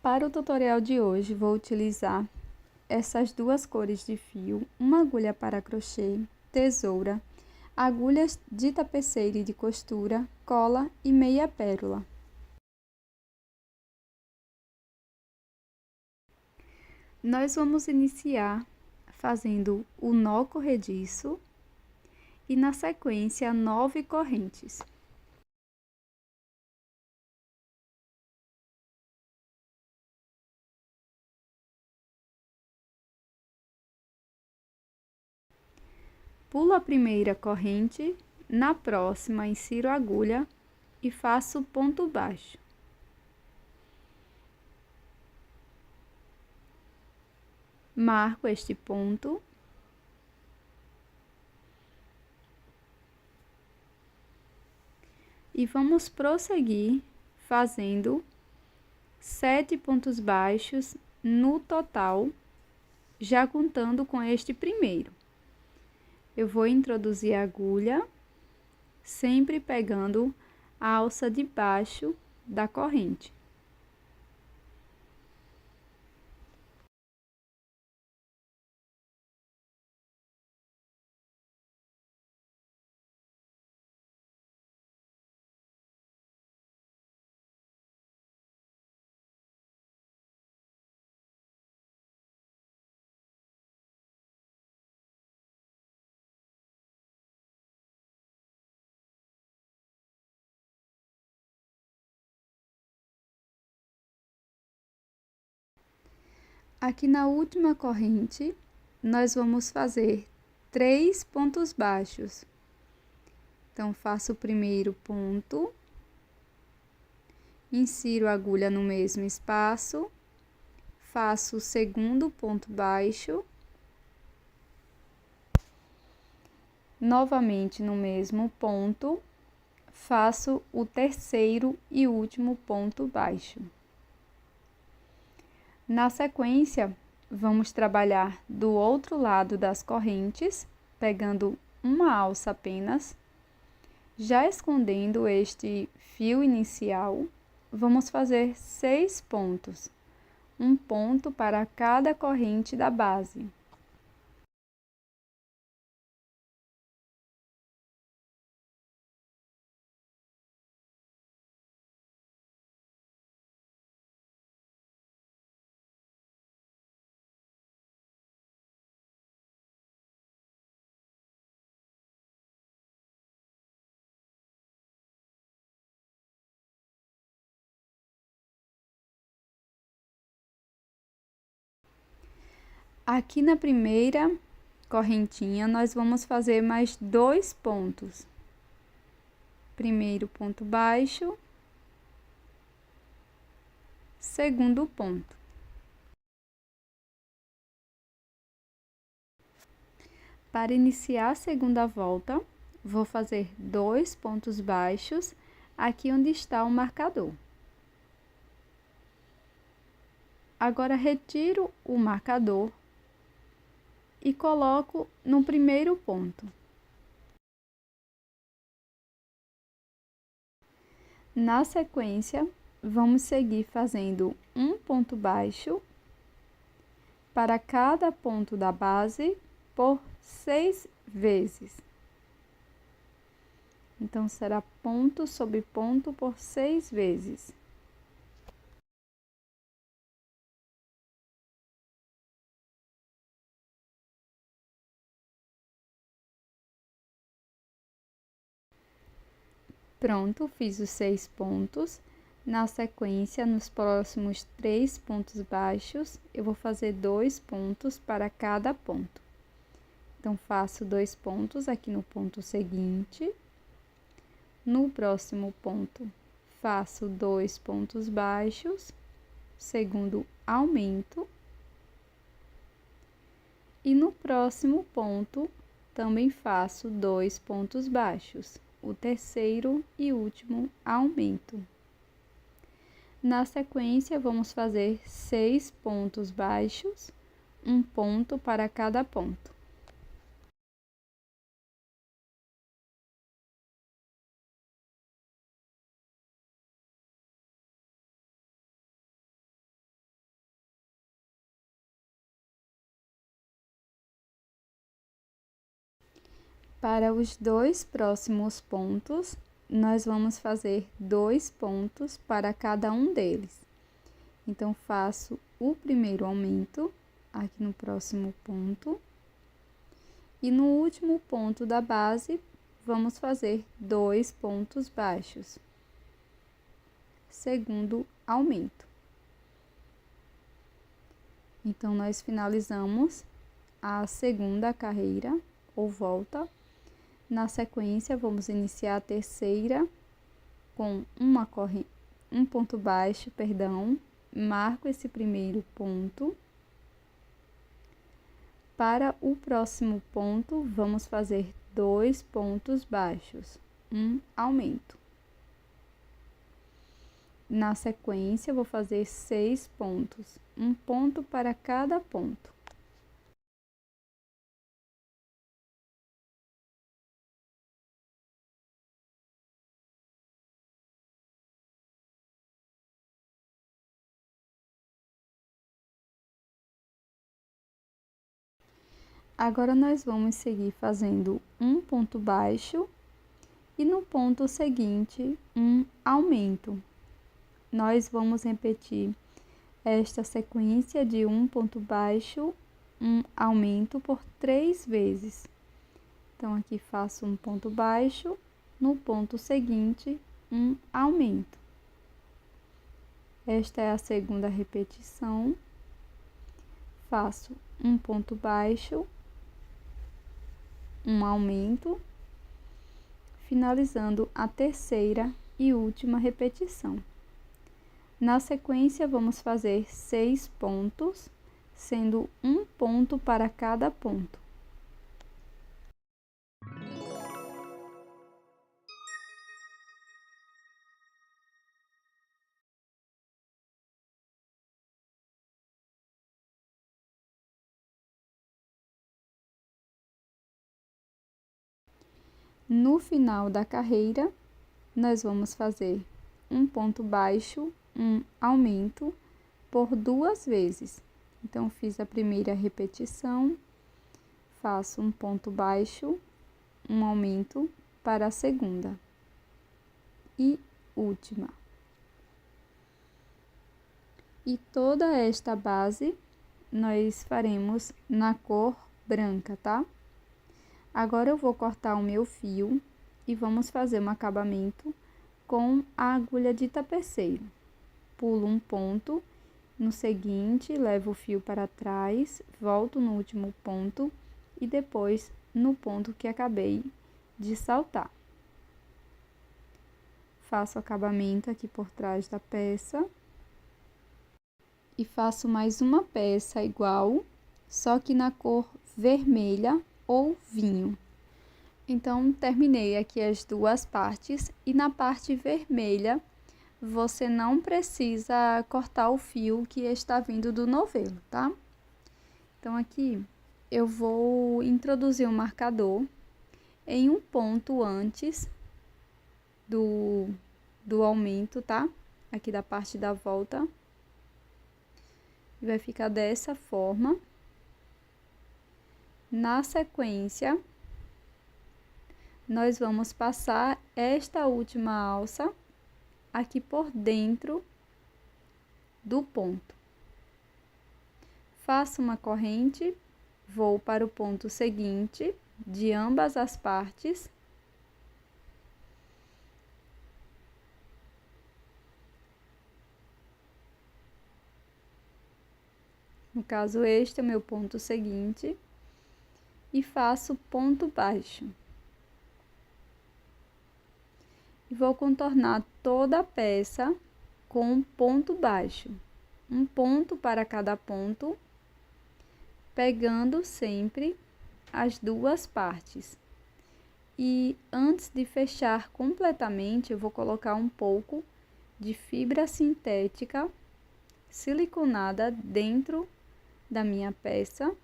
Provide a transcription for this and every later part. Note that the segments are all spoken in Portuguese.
Para o tutorial de hoje, vou utilizar essas duas cores de fio, uma agulha para crochê, tesoura, agulhas de tapeceira e de costura, cola e meia pérola. Nós vamos iniciar fazendo o nó corrediço e, na sequência, 9 correntes. Pulo a primeira corrente, na próxima insiro a agulha e faço ponto baixo. Marco este ponto. E vamos prosseguir fazendo 7 pontos baixos no total, já contando com este primeiro. Eu vou introduzir a agulha, sempre pegando a alça de baixo da corrente. Aqui na última corrente, nós vamos fazer 3 pontos baixos. Então, faço o primeiro ponto, insiro a agulha no mesmo espaço, faço o segundo ponto baixo, novamente no mesmo ponto, faço o terceiro e último ponto baixo. Na sequência, vamos trabalhar do outro lado das correntes, pegando uma alça apenas, já escondendo este fio inicial. Vamos fazer 6 pontos, um ponto para cada corrente da base. Aqui na primeira correntinha, nós vamos fazer mais 2 pontos. Primeiro ponto baixo, segundo ponto. Para iniciar a segunda volta, vou fazer 2 pontos baixos aqui onde está o marcador. Agora, retiro o marcador e coloco no primeiro ponto. Na sequência, vamos seguir fazendo um ponto baixo para cada ponto da base por 6 vezes. Então, será ponto sobre ponto por 6 vezes. Pronto, fiz os 6 pontos. Na sequência, nos próximos 3 pontos baixos, eu vou fazer 2 pontos para cada ponto. Então, faço 2 pontos aqui no ponto seguinte. No próximo ponto, faço 2 pontos baixos, segundo aumento. E no próximo ponto, também faço 2 pontos baixos, o terceiro e último aumento. Na sequência, vamos fazer 6 pontos baixos, um ponto para cada ponto. Para os 2 próximos pontos, nós vamos fazer 2 pontos para cada um deles. Então, faço o primeiro aumento aqui no próximo ponto. E no último ponto da base, vamos fazer 2 pontos baixos. Segundo aumento. Então, nós finalizamos a segunda carreira ou volta. Na sequência, vamos iniciar a terceira com um ponto baixo, marco esse primeiro ponto. Para o próximo ponto, vamos fazer 2 pontos baixos, um aumento. Na sequência, vou fazer 6 pontos, um ponto para cada ponto. Agora, nós vamos seguir fazendo um ponto baixo e no ponto seguinte, um aumento. Nós vamos repetir esta sequência de um ponto baixo, um aumento por 3 vezes. Então, aqui faço um ponto baixo, no ponto seguinte, um aumento. Esta é a segunda repetição. Faço um ponto baixo, um aumento, finalizando a terceira e última repetição. Na sequência, vamos fazer 6 pontos, sendo um ponto para cada ponto. No final da carreira, nós vamos fazer um ponto baixo, um aumento por 2 vezes. Então, fiz a primeira repetição, faço um ponto baixo, um aumento para a segunda e última. E toda esta base nós faremos na cor branca, tá? Agora eu vou cortar o meu fio e vamos fazer um acabamento com a agulha de tapeceiro. Pulo um ponto, no seguinte, levo o fio para trás, volto no último ponto e depois no ponto que acabei de saltar. Faço o acabamento aqui por trás da peça. E faço mais uma peça igual, só que na cor vermelha ou vinho. Então, terminei aqui as 2 partes e na parte vermelha, você não precisa cortar o fio que está vindo do novelo, tá? Então, aqui eu vou introduzir um marcador em um ponto antes do aumento, tá? Aqui da parte da volta. Vai ficar dessa forma. Na sequência, nós vamos passar esta última alça aqui por dentro do ponto. Faço uma corrente, vou para o ponto seguinte de ambas as partes. No caso, este é o meu ponto seguinte. E faço ponto baixo. E vou contornar toda a peça com um ponto baixo. Um ponto para cada ponto, pegando sempre as 2 partes. E antes de fechar completamente, eu vou colocar um pouco de fibra sintética siliconada dentro da minha peça.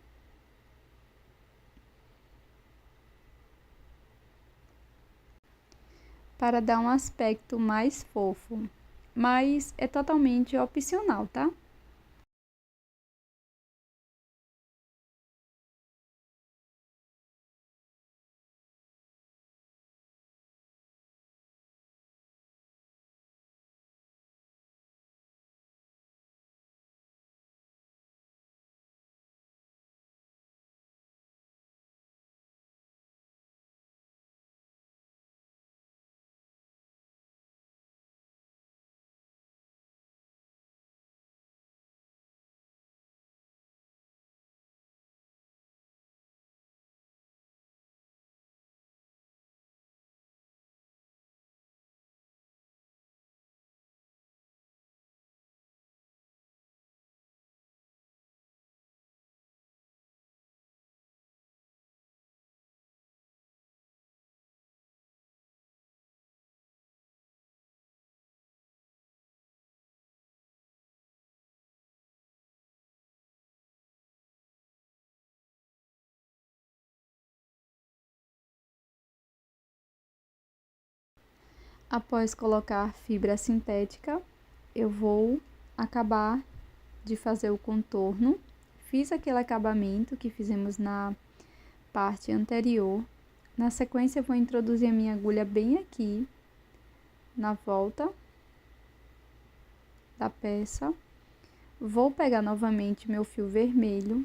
Para dar um aspecto mais fofo, mas é totalmente opcional, tá? Após colocar fibra sintética, eu vou acabar de fazer o contorno. Fiz aquele acabamento que fizemos na parte anterior. Na sequência, eu vou introduzir a minha agulha bem aqui, na volta da peça. Vou pegar novamente meu fio vermelho,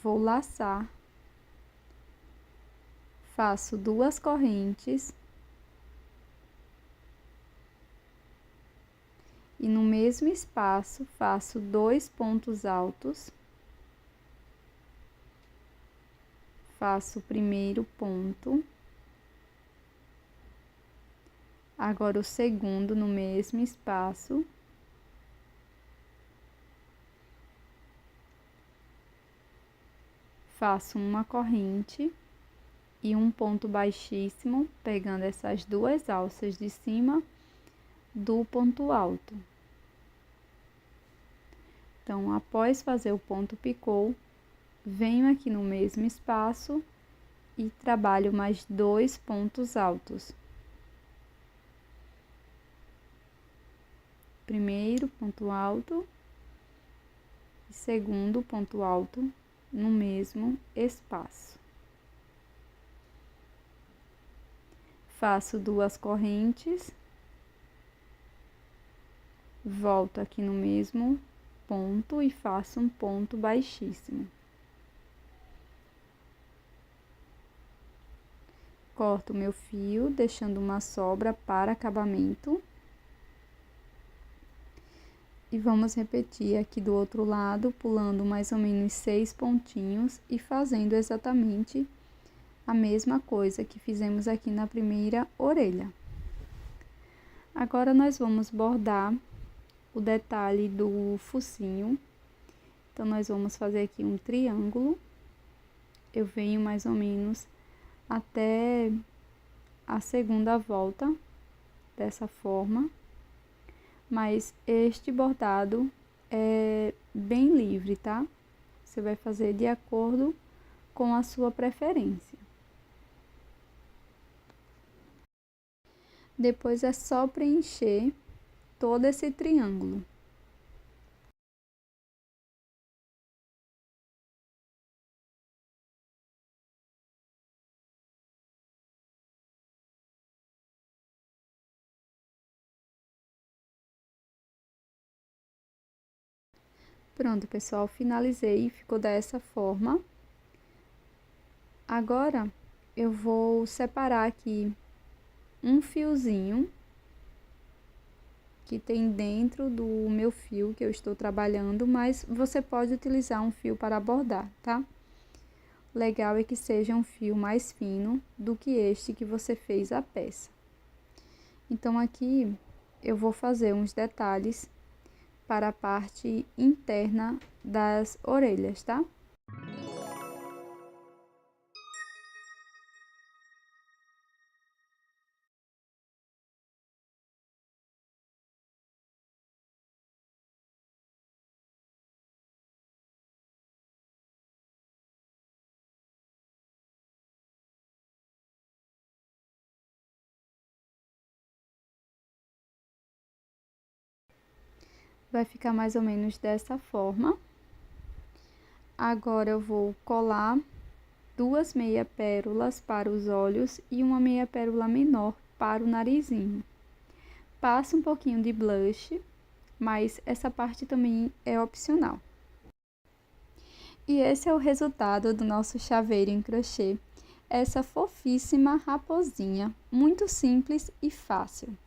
vou laçar, faço 2 correntes e no mesmo espaço faço 2 pontos altos, faço o primeiro ponto, agora o segundo no mesmo espaço, faço uma corrente e um ponto baixíssimo, pegando essas 2 alças de cima do ponto alto. Então, após fazer o ponto picô, venho aqui no mesmo espaço e trabalho mais 2 pontos altos. Primeiro ponto alto e segundo ponto alto no mesmo espaço. Faço 2 correntes, volto aqui no mesmo ponto e faço um ponto baixíssimo. Corto meu fio, deixando uma sobra para acabamento. E vamos repetir aqui do outro lado, pulando mais ou menos 6 pontinhos e fazendo exatamente a mesma coisa que fizemos aqui na primeira orelha. Agora, nós vamos bordar o detalhe do focinho. Então, nós vamos fazer aqui um triângulo. Eu venho mais ou menos até a segunda volta, dessa forma. Mas este bordado é bem livre, tá? Você vai fazer de acordo com a sua preferência. Depois é só preencher todo esse triângulo. Pronto, pessoal, finalizei, ficou dessa forma. Agora, eu vou separar aqui um fiozinho que tem dentro do meu fio que eu estou trabalhando, mas você pode utilizar um fio para bordar, tá? O legal é que seja um fio mais fino do que este que você fez a peça. Então, aqui eu vou fazer uns detalhes para a parte interna das orelhas, tá? Vai ficar mais ou menos dessa forma. Agora, eu vou colar 2 meia pérolas para os olhos e uma meia pérola menor para o narizinho. Passo um pouquinho de blush, mas essa parte também é opcional. E esse é o resultado do nosso chaveiro em crochê. Essa fofíssima raposinha, muito simples e fácil.